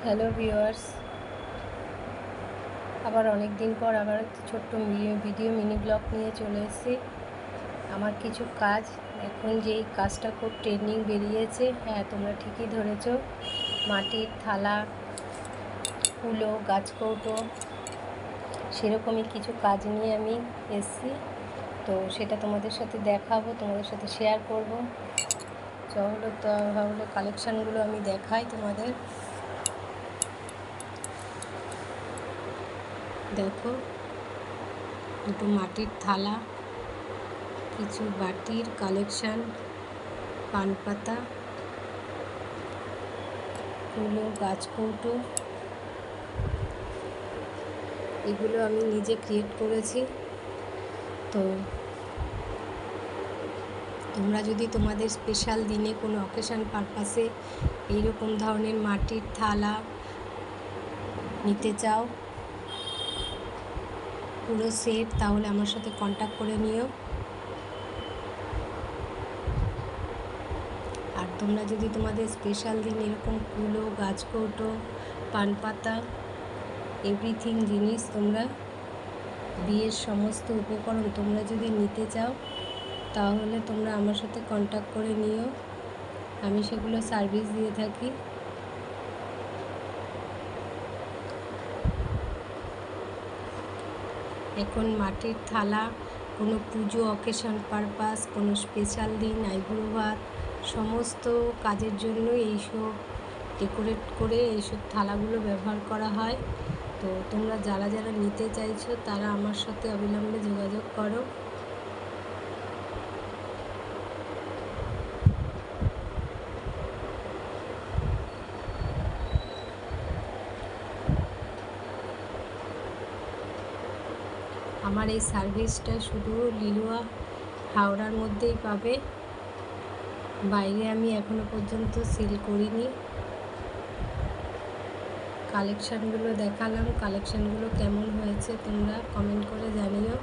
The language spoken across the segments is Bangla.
হ্যালো ভিউয়ার্স, আবার অনেক দিন পর আবার একটা ছোট্ট ভিডিও মিনি ব্লগ নিয়ে চলে এসেছি। আমার কিছু কাজ, এখন যেই কাজটা খুব ট্রেন্ডিং বেরিয়েছে, হ্যাঁ তোমরা ঠিকই ধরেছ, মাটির থালা, কুলো, গাছকৌটো, সেরকমই কিছু কাজ নিয়ে আমি এসেছি। তো সেটা তোমাদের সাথে দেখাবো, তোমাদের সাথে শেয়ার করব। চলো তাহলে কালেকশানগুলো আমি দেখাই তোমাদের। দেখো, দুটো মাটির থালা, কিছু বাটির কালেকশান, পানপাতা, কুলো, গাছকৌটো, এগুলো আমি নিজে ক্রিয়েট করেছি। তো তোমরা যদি তোমাদের স্পেশাল দিনে কোনো অকেশান পারপাসে এইরকম ধরনের মাটির থালা নিতে চাও পুরো সেট, তাহলে আমার সাথে কন্ট্যাক্ট করে নিও। আর তোমরা যদি তোমাদের স্পেশাল দিন এরকম কুলো, গাছকৌটো, পানপাতা, এভরিথিং জিনিস, তোমরা বিয়ের সমস্ত উপকরণ তোমরা যদি নিতে চাও, তাহলে তোমরা আমার সাথে কন্ট্যাক্ট করে নিও, আমি সেগুলো সার্ভিস দিয়ে থাকি। এখন মাটির থালা কোনো পুজো, অকেশন পারপাস, কোনো স্পেশাল দিন, আইবুড়ো ভাত, সমস্ত কাজের জন্য এইসব ডেকোরেট করে এইসব থালাগুলো ব্যবহার করা হয়। তো তোমরা যারা যারা নিতে চাইছো তারা আমার সাথে অবিলম্বে যোগাযোগ করো। আমার এই সার্ভিসটা শুধু লিলুয়া হাওড়ার মধ্যেই পাবে, বাইরে আমি এখনো পর্যন্ত সেল করিনি। কালেকশানগুলো দেখালাম, কালেকশানগুলো কেমন হয়েছে তোমরা কমেন্ট করে জানিও।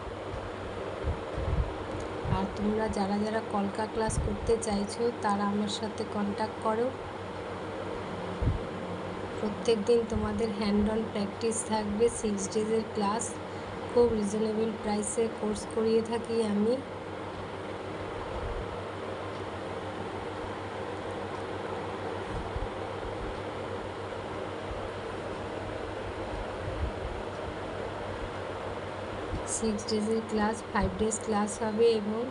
আর তোমরা যারা যারা কলকা ক্লাস করতে চাইছো তারা আমার সাথে কন্ট্যাক্ট করো। প্রত্যেক দিন তোমাদের হ্যান্ড অন প্র্যাকটিস থাকবে, 6 ডেজের ক্লাস, খুব রিজনেবল প্রাইসে কোর্স করিয়ে থাকি আমি। সিক্স ডেজের ক্লাস, 5 ডেজ ক্লাস হবে এবং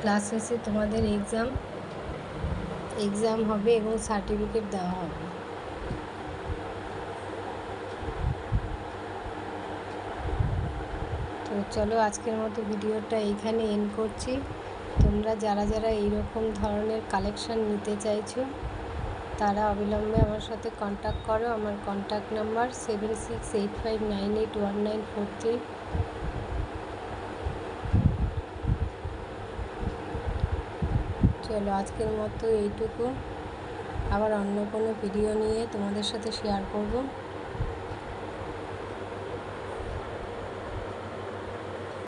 ক্লাস শেষে তোমাদের এক্সাম হবে এবং সার্টিফিকেট দেওয়া হবে। তো চলো আজকের মতো ভিডিওটা এইখানে এন্ড করছি। তোমরা যারা যারা এইরকম ধরনের কালেকশান নিতে চাইছো তারা অবিলম্বে আমার সাথে কন্ট্যাক্ট করো। আমার কন্ট্যাক্ট নাম্বার 7685981943। চলো আজকের মতো এইটুকু, আবার অন্য কোনো ভিডিও নিয়ে তোমাদের সাথে শেয়ার করব।